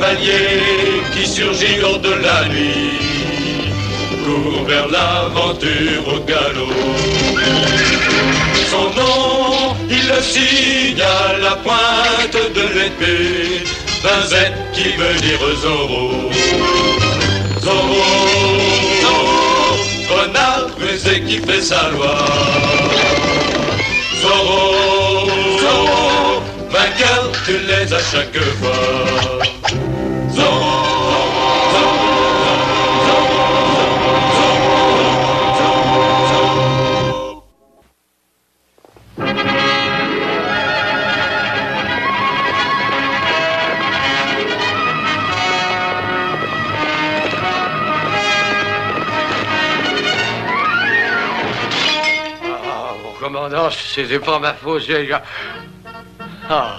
cavalier qui surgit lors de la nuit, court vers l'aventure au galop. Son nom, il le signe à la pointe de l'épée, d'un Z qui veut dire Zorro. Zorro, Zorro, renard rusé qui fait sa loi. Zorro, Zorro, vainqueur, tu l'es à chaque fois. Zorro. Commandant, c'était pas ma faute, j'ai... Ah.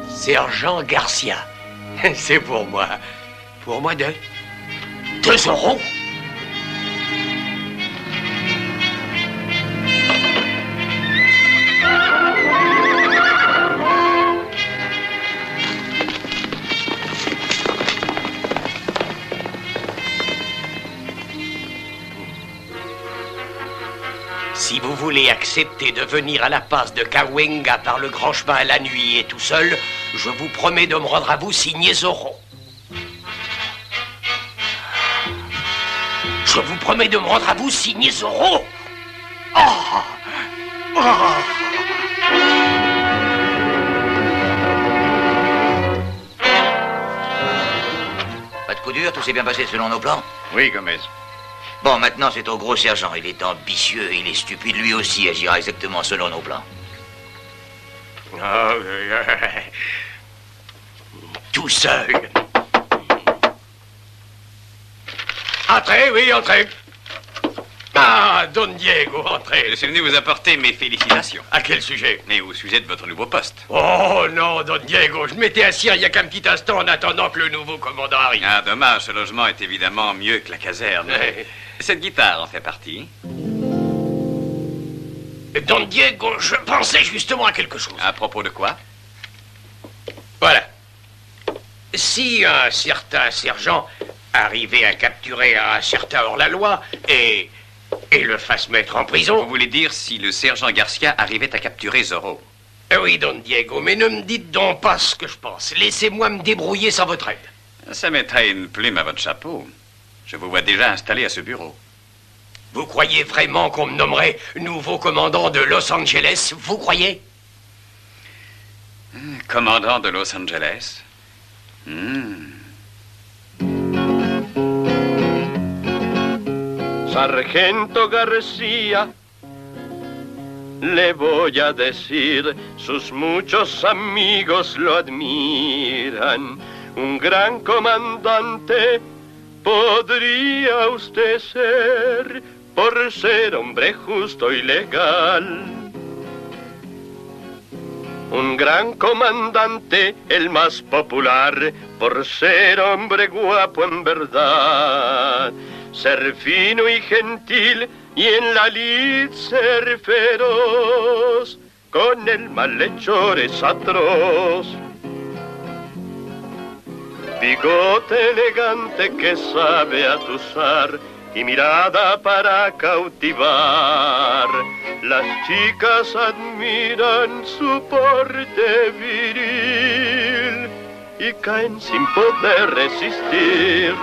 Sergent Garcia, c'est pour moi. Pour moi de 2 €. Si vous voulez accepter de venir à la passe de Cahuenga par le grand chemin à la nuit et tout seul, je vous promets de me rendre à vous signé Zorro. Je vous promets de me rendre à vous signé Zorro. Oh. Oh. Pas de coup dur, tout s'est bien passé selon nos plans? Oui, Gomez. Bon, maintenant c'est au gros sergent. Il est ambitieux, il est stupide. Lui aussi agira exactement selon nos plans. Tout seul. Entrez, oui, entrez. Ah, Don Diego, entrez. Je suis venu vous apporter mes félicitations. À quel sujet? Mais au sujet de votre nouveau poste. Oh non, Don Diego, je m'étais assis il y a qu'un petit instant en attendant que le nouveau commandant arrive. Ah, dommage, ce logement est évidemment mieux que la caserne. Cette guitare en fait partie. Don Diego, je pensais justement à quelque chose. À propos de quoi? Voilà. Si un certain sergent arrivait à capturer un certain hors-la-loi et le fasse mettre en prison... Vous voulez dire si le sergent Garcia arrivait à capturer Zorro? Oui, Don Diego, mais ne me dites donc pas ce que je pense. Laissez-moi me débrouiller sans votre aide. Ça mettrait une plume à votre chapeau. Je vous vois déjà installé à ce bureau. Vous croyez vraiment qu'on me nommerait nouveau commandant de Los Angeles? Vous croyez? Commandant de Los Angeles? Sargento García, le voy a decir, sus muchos amigos lo admiran. Un gran comandante podría usted ser, por ser hombre justo y legal. Un gran comandante, el más popular, por ser hombre guapo en verdad. Ser fino y gentil y en la lid ser feroz, con el malhechor es atroz. Bigote elegante que sabe atusar y mirada para cautivar. Las chicas admiran su porte viril y caen sin poder resistir.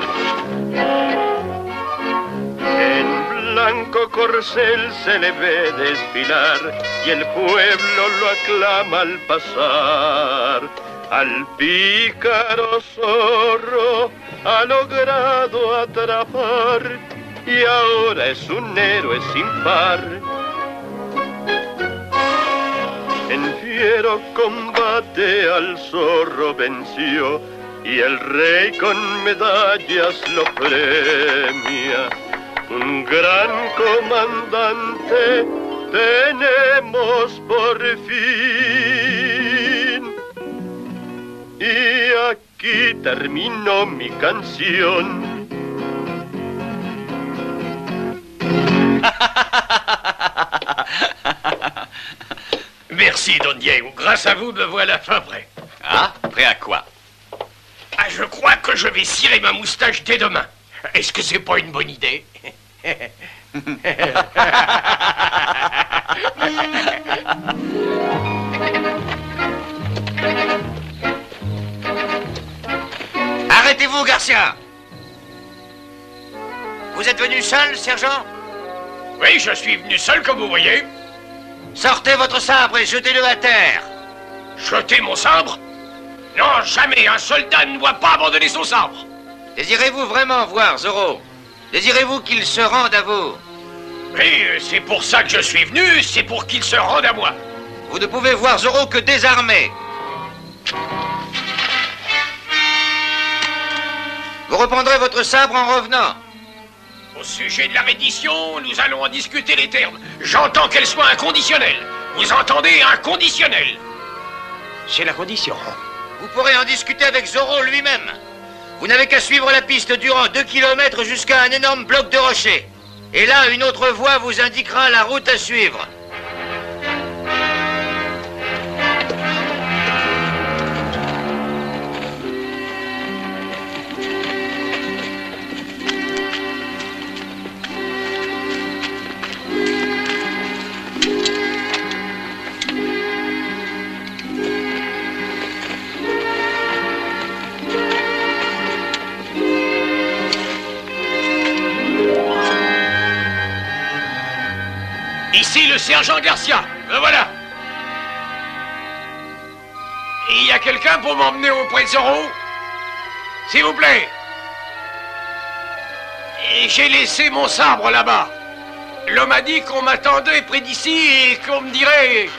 En blanco corcel se le ve desfilar y el pueblo lo aclama al pasar. Al pícaro zorro ha logrado atrapar y ahora es un héroe sin par. En fiero combate al zorro venció y el rey con medallas lo premia. Un gran comandante tenemos por fin. Y aquí terminó mi canción. Merci, Don Diego. Grâce à vous, me voilà fin prêt. Ah, prêt à quoi? Ah, je crois que je vais cirer ma moustache dès demain. Est-ce que c'est pas une bonne idée? Arrêtez-vous, Garcia! Vous êtes venu seul, sergent? Oui, je suis venu seul, comme vous voyez. Sortez votre sabre et jetez-le à terre! Jeter mon sabre? Non, jamais un soldat ne doit pas abandonner son sabre. Désirez-vous vraiment voir Zorro? Désirez-vous qu'il se rende à vous? Oui, c'est pour ça que je suis venu, c'est pour qu'il se rende à moi. Vous ne pouvez voir Zorro que désarmé. Vous reprendrez votre sabre en revenant. Au sujet de la reddition, nous allons en discuter les termes. J'entends qu'elle soit inconditionnelle. Vous entendez, inconditionnelle? C'est la condition. Vous pourrez en discuter avec Zorro lui-même. Vous n'avez qu'à suivre la piste durant 2 kilomètres jusqu'à un énorme bloc de rocher. Et là, une autre voie vous indiquera la route à suivre. Ici le sergent Garcia, me voilà. Il y a quelqu'un pour m'emmener auprès de Zorro? S'il vous plaît. Et j'ai laissé mon sabre là-bas. L'homme a dit qu'on m'attendait près d'ici et qu'on me dirait...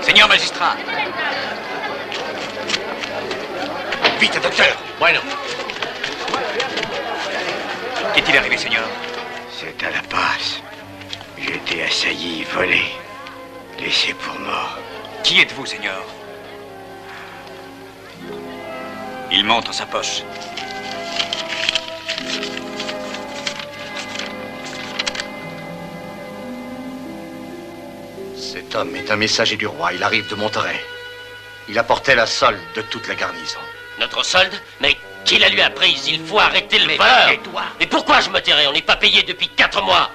Seigneur magistrat. Vite, docteur. Bueno. Qu'est-il arrivé, Seigneur? C'est à la passe. J'ai été assailli, volé, laissé pour mort. Qui êtes-vous, Seigneur? Il montre sa poche. Cet homme est un messager du roi. Il arrive de Monterrey. Il apportait la solde de toute la garnison. Notre solde? Mais qui la lui a prise? Il faut arrêter le voleur. Mais pourquoi je me tairais? On n'est pas payé depuis 4 mois.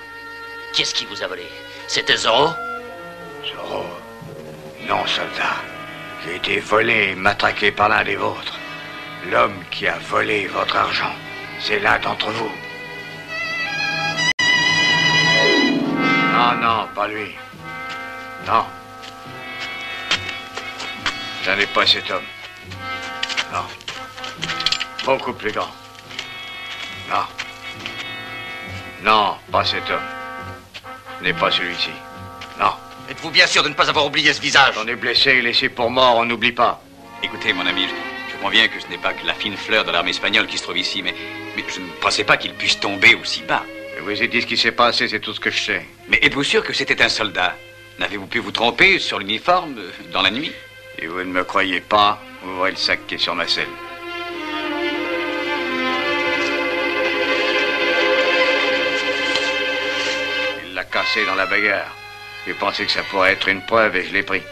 Qui est-ce qui vous a volé? C'était Zorro? Zorro? Non, soldat. J'ai été volé et matraqué par l'un des vôtres. L'homme qui a volé votre argent, c'est l'un d'entre vous. Non, non, pas lui. Non. Je n'ai pas cet homme. Non. Beaucoup plus grand. Non. Non, pas cet homme. Ce n'est pas celui-ci. Non. Êtes-vous bien sûr de ne pas avoir oublié ce visage? On est blessé et laissé pour mort, on n'oublie pas. Écoutez, mon ami, je conviens que ce n'est pas que la fine fleur de l'armée espagnole qui se trouve ici, mais je ne pensais pas qu'il puisse tomber aussi bas. Je vous ai dit ce qui s'est passé, c'est tout ce que je sais. Mais êtes-vous sûr que c'était un soldat? N'avez-vous pu vous tromper sur l'uniforme dans la nuit? Et vous ne me croyez pas, ouvrez le sac qui est sur ma selle. Il l'a cassé dans la bagarre. J'ai pensé que ça pourrait être une preuve et je l'ai pris.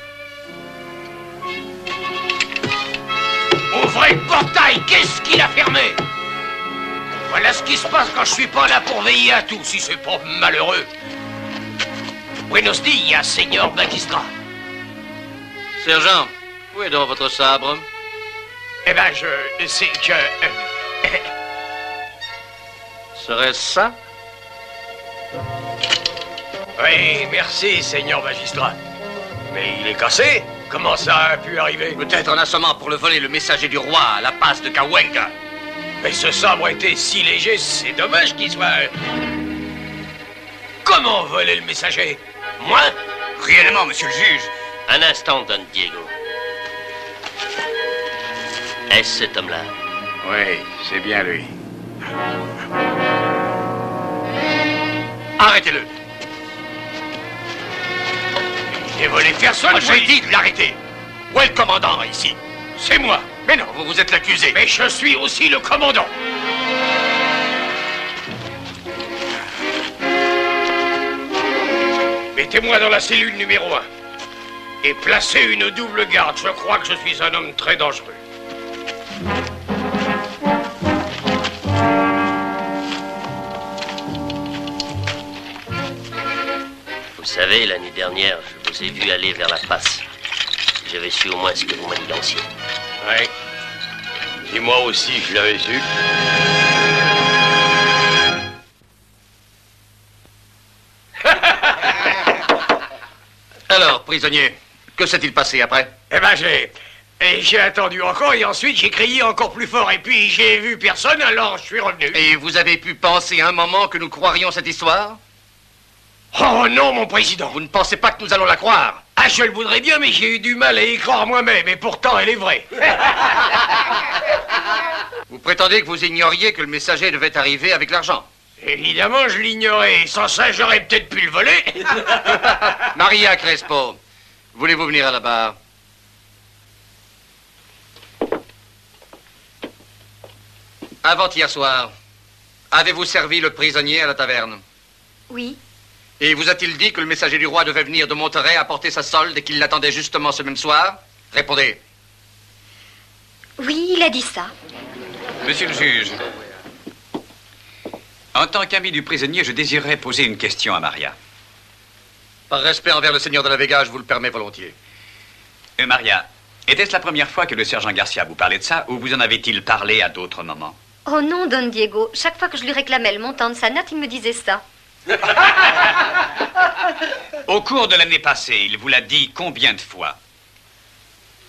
Ouvrez le portail, qu'est-ce qu'il a fermé? Voilà ce qui se passe quand je suis pas là pour veiller à tout, si c'est pas malheureux. Buenos dias, señor magistrat. Sergent, où est donc votre sabre? Eh ben, c'est que... Serait-ce ça? Oui, merci, señor magistrat. Mais il est cassé? Comment ça a pu arriver? Peut-être en assommant pour le voler le messager du roi à la passe de Cahuenga. Mais ce sabre était si léger, c'est dommage qu'il soit... Comment voler le messager? Moi? Réellement, monsieur le juge. Un instant, Don Diego. Est-ce cet homme-là? Oui, c'est bien lui. Arrêtez-le. J'ai volé personne, J'ai dit de l'arrêter. Où est le commandant, ici? C'est moi. Mais non, vous êtes l'accusé. Mais je suis aussi le commandant. Mettez-moi dans la cellule numéro 1. Et placez une double garde. Je crois que je suis un homme très dangereux. Vous savez, l'année dernière, je vous ai vu aller vers la passe. J'avais su au moins ce que vous maniganciez. Ouais. Et moi aussi, je l'avais su. Alors, prisonnier, que s'est-il passé après? Eh ben, j'ai attendu encore et ensuite j'ai crié encore plus fort. Et puis j'ai vu personne, alors je suis revenu. Et vous avez pu penser un moment que nous croirions cette histoire? Oh non, mon président. Vous ne pensez pas que nous allons la croire? Ah, je le voudrais bien, mais j'ai eu du mal à y croire moi-même. Et pourtant, elle est vraie. Vous prétendez que vous ignoriez que le messager devait arriver avec l'argent? Évidemment, je l'ignorais. Sans ça, j'aurais peut-être pu le voler. Maria Crespo, voulez-vous venir à la barre? Avant-hier soir, avez-vous servi le prisonnier à la taverne? Oui. Et vous a-t-il dit que le messager du roi devait venir de Monterey apporter sa solde et qu'il l'attendait justement ce même soir? Répondez. Oui, il a dit ça. Monsieur le juge, en tant qu'ami du prisonnier, je désirerais poser une question à Maria. Par respect envers le seigneur de la Vega, je vous le permets volontiers. Maria, était-ce la première fois que le sergent Garcia vous parlait de ça, ou vous en avait-il parlé à d'autres moments? Oh non, Don Diego. Chaque fois que je lui réclamais le montant de sa note, il me disait ça. Au cours de l'année passée, il vous l'a dit combien de fois?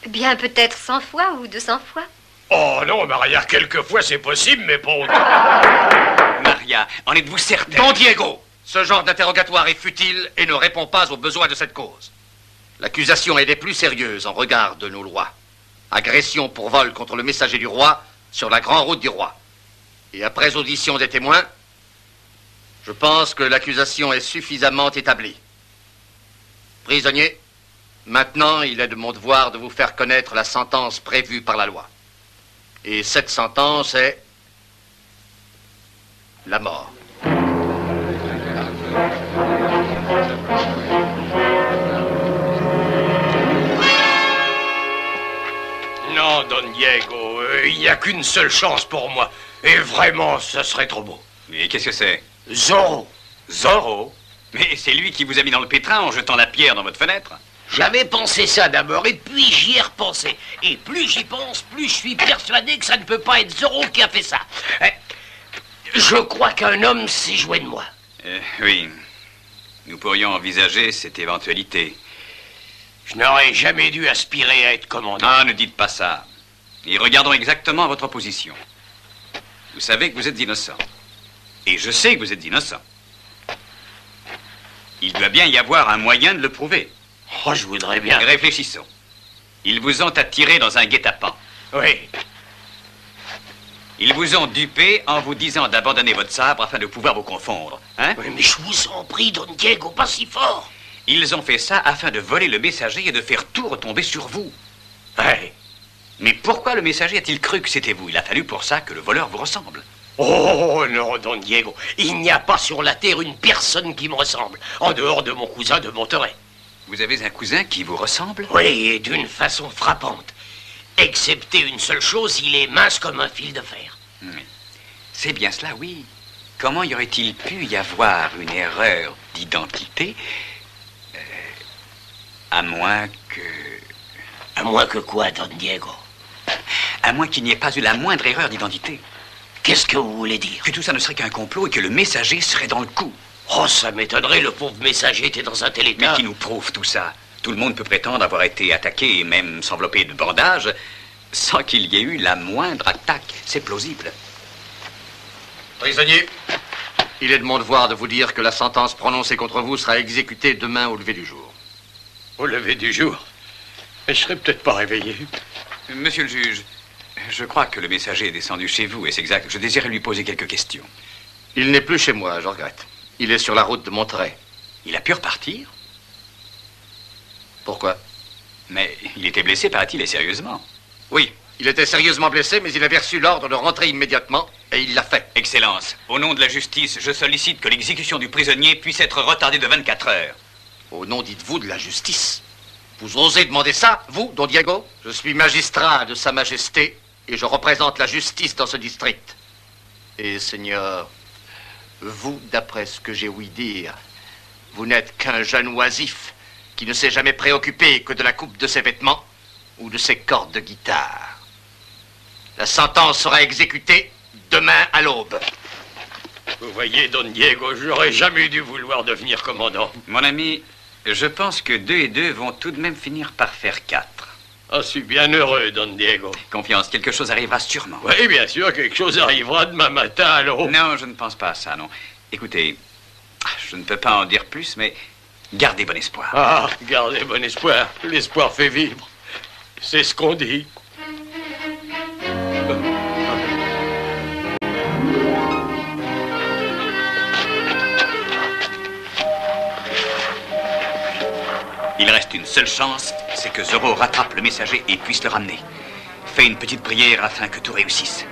Bien, peut-être 100 fois ou 200 fois. Oh non, Maria, quelquefois c'est possible, mais pas autant. Maria, en êtes-vous certain? Don Diego, ce genre d'interrogatoire est futile et ne répond pas aux besoins de cette cause. L'accusation est des plus sérieuses en regard de nos lois. Agression pour vol contre le messager du roi sur la grande route du roi. Et après audition des témoins, je pense que l'accusation est suffisamment établie. Prisonnier, maintenant il est de mon devoir de vous faire connaître la sentence prévue par la loi. Et cette sentence est la mort. Non, Don Diego, il n'y a qu'une seule chance pour moi. Et vraiment, ce serait trop beau. Mais qu'est-ce que c'est? Zorro. Zorro? Mais c'est lui qui vous a mis dans le pétrin en jetant la pierre dans votre fenêtre. J'avais pensé ça d'abord, et puis j'y ai repensé. Et plus j'y pense, plus je suis persuadé que ça ne peut pas être Zorro qui a fait ça. Je crois qu'un homme s'est joué de moi. Oui. Nous pourrions envisager cette éventualité. Je n'aurais jamais dû aspirer à être commandant. Ah, ne dites pas ça. Et regardons exactement votre position. Vous savez que vous êtes innocent. Et je sais que vous êtes innocent. Il doit bien y avoir un moyen de le prouver. Oh, je voudrais bien. Réfléchissons. Ils vous ont attiré dans un guet-apens. Oui. Ils vous ont dupé en vous disant d'abandonner votre sabre afin de pouvoir vous confondre. Hein? Oui, mais je vous en prie, Don Diego, pas si fort. Ils ont fait ça afin de voler le messager et de faire tout retomber sur vous. Oui. Mais pourquoi le messager a-t-il cru que c'était vous? Il a fallu pour ça que le voleur vous ressemble. Oh non, Don Diego, il n'y a pas sur la terre une personne qui me ressemble, en dehors de mon cousin de Monterey. Vous avez un cousin qui vous ressemble? Oui, et d'une façon frappante. Excepté une seule chose, il est mince comme un fil de fer. C'est bien cela, oui. Comment y aurait-il pu y avoir une erreur d'identité? À moins que... À moins que quoi, Don Diego? À moins qu'il n'y ait pas eu la moindre erreur d'identité. Qu'est-ce que vous voulez dire? Que tout ça ne serait qu'un complot et que le messager serait dans le coup. Oh, ça m'étonnerait, le pauvre messager était dans un tel état. Mais qui nous prouve tout ça? Tout le monde peut prétendre avoir été attaqué et même s'envelopper de bandages sans qu'il y ait eu la moindre attaque. C'est plausible. Prisonnier, il est de mon devoir de vous dire que la sentence prononcée contre vous sera exécutée demain au lever du jour. Au lever du jour? Mais je serais peut-être pas réveillé. Monsieur le juge, Je crois que le messager est descendu chez vous, est-ce exact? Je désirais lui poser quelques questions. Il n'est plus chez moi, je regrette. Il est sur la route de Monterey. Il a pu repartir? Pourquoi? Mais il était blessé, paraît-il, et sérieusement. Oui, il était sérieusement blessé, mais il avait reçu l'ordre de rentrer immédiatement, et il l'a fait. Excellence, au nom de la justice, je sollicite que l'exécution du prisonnier puisse être retardée de 24 heures. Au nom, dites-vous, de la justice? Vous osez demander ça, vous, Don Diego? Je suis magistrat de Sa Majesté, et je représente la justice dans ce district. Et, Seigneur, vous, d'après ce que j'ai ouï dire, vous n'êtes qu'un jeune oisif qui ne s'est jamais préoccupé que de la coupe de ses vêtements ou de ses cordes de guitare. La sentence sera exécutée demain à l'aube. Vous voyez, Don Diego, j'aurais jamais dû vouloir devenir commandant. Mon ami, je pense que 2 et 2 vont tout de même finir par faire 4. Ah, je suis bien heureux, Don Diego. Confiance, quelque chose arrivera sûrement. Oui, bien sûr, quelque chose arrivera demain matin à l'aube. Non, je ne pense pas à ça, non. Écoutez, je ne peux pas en dire plus, mais gardez bon espoir. Ah, gardez bon espoir. L'espoir fait vivre. C'est ce qu'on dit. Il reste une seule chance, c'est que Zorro rattrape le messager et puisse le ramener. Fais une petite prière afin que tout réussisse.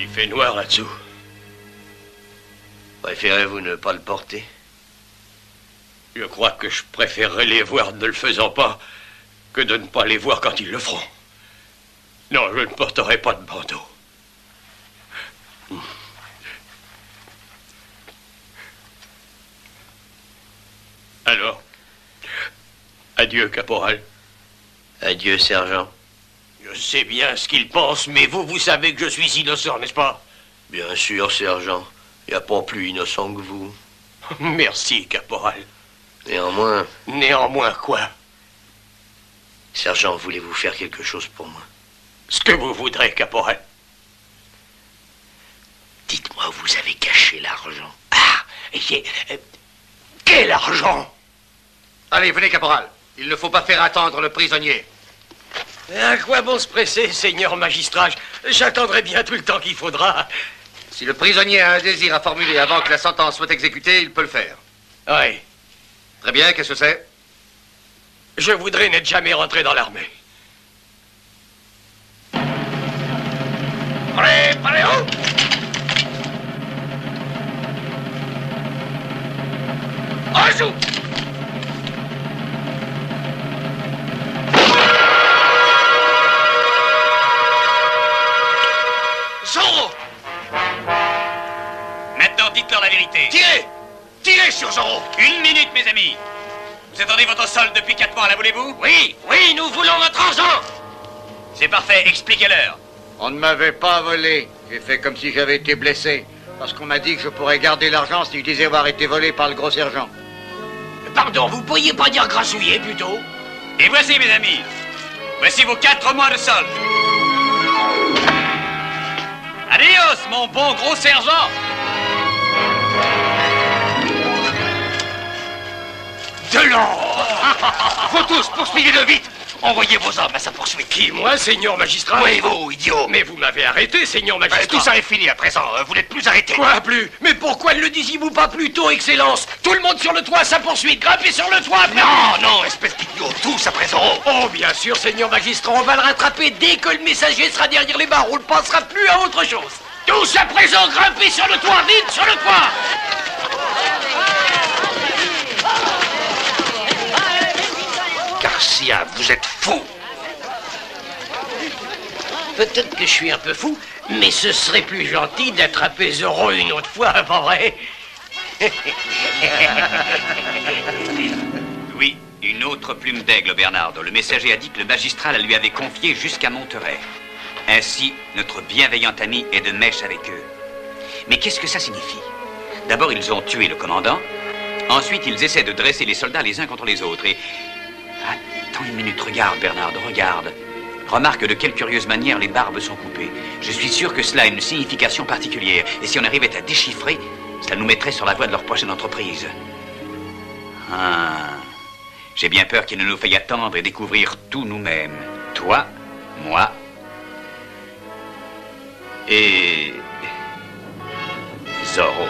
Il fait noir là-dessous. Préférez-vous ne pas le porter? Je crois que je préférerais les voir ne le faisant pas que de ne pas les voir quand ils le feront. Non, je ne porterai pas de bandeau. Alors, adieu, caporal. Adieu, sergent. Je sais bien ce qu'il pense, mais vous savez que je suis innocent, n'est-ce pas? Bien sûr, sergent. Il n'y a pas plus innocent que vous. Merci, caporal. Néanmoins... Néanmoins quoi? Sergent, voulez-vous faire quelque chose pour moi? Ce que vous voudrez, caporal. Dites-moi, vous avez caché l'argent. Ah, quel argent? Allez, venez, caporal. Il ne faut pas faire attendre le prisonnier. À quoi bon se presser, seigneur magistrat? J'attendrai bien tout le temps qu'il faudra. Si le prisonnier a un désir à formuler avant que la sentence soit exécutée, il peut le faire. Oui. Très bien, qu'est-ce que c'est? Je voudrais n'être jamais rentré dans l'armée. Allez, en joue! Zorro! Maintenant, dites-leur la vérité. Tirez! Tirez sur Zorro! 1 minute, mes amis. Vous attendez votre solde depuis 4 mois, la voulez-vous? Oui, nous voulons notre argent! C'est parfait, expliquez-leur. On ne m'avait pas volé. J'ai fait comme si j'avais été blessé. Parce qu'on m'a dit que je pourrais garder l'argent si je disais avoir été volé par le gros sergent. Pardon, vous pourriez pas dire grassouiller plutôt? Et voici, mes amis. Voici vos 4 mois de solde. Adios, mon bon gros sergent. De l'or! Vous tous, poursuivez-le vite! Envoyez vos hommes à sa poursuite. Qui, moi, seigneur magistrat? Oui, vous, idiot! Mais vous m'avez arrêté, seigneur magistrat. Tout ça est fini à présent, vous n'êtes plus arrêté. Quoi, plus? Mais pourquoi ne le disiez-vous pas plus tôt, Excellence? Tout le monde sur le toit à sa poursuite, grimpez sur le toit! Non, espèce d'idiot, tous après Zorro! Oh, bien sûr, seigneur magistrat, on va le rattraper dès que le messager sera derrière les barreaux, on ne pensera plus à autre chose. Tous à présent, grimpez sur le toit, vite, sur le toit! Garcia, vous êtes fou! Peut-être que je suis un peu fou, mais ce serait plus gentil d'attraper Zorro une autre fois, pas vrai? Oui, une autre plume d'aigle, Bernardo. Le messager a dit que le magistrat la lui avait confiée jusqu'à Monterey. Ainsi, notre bienveillant ami est de mèche avec eux. Mais qu'est-ce que ça signifie? D'abord, ils ont tué le commandant. Ensuite, ils essaient de dresser les soldats les uns contre les autres. Et... Attends une minute, regarde, Bernardo, regarde. Remarque de quelle curieuse manière les barbes sont coupées. Je suis sûr que cela a une signification particulière. Et si on arrivait à déchiffrer, cela nous mettrait sur la voie de leur prochaine entreprise. J'ai bien peur qu'ils ne nous fassent attendre et découvrir tout nous-mêmes. Toi, moi et... Zorro.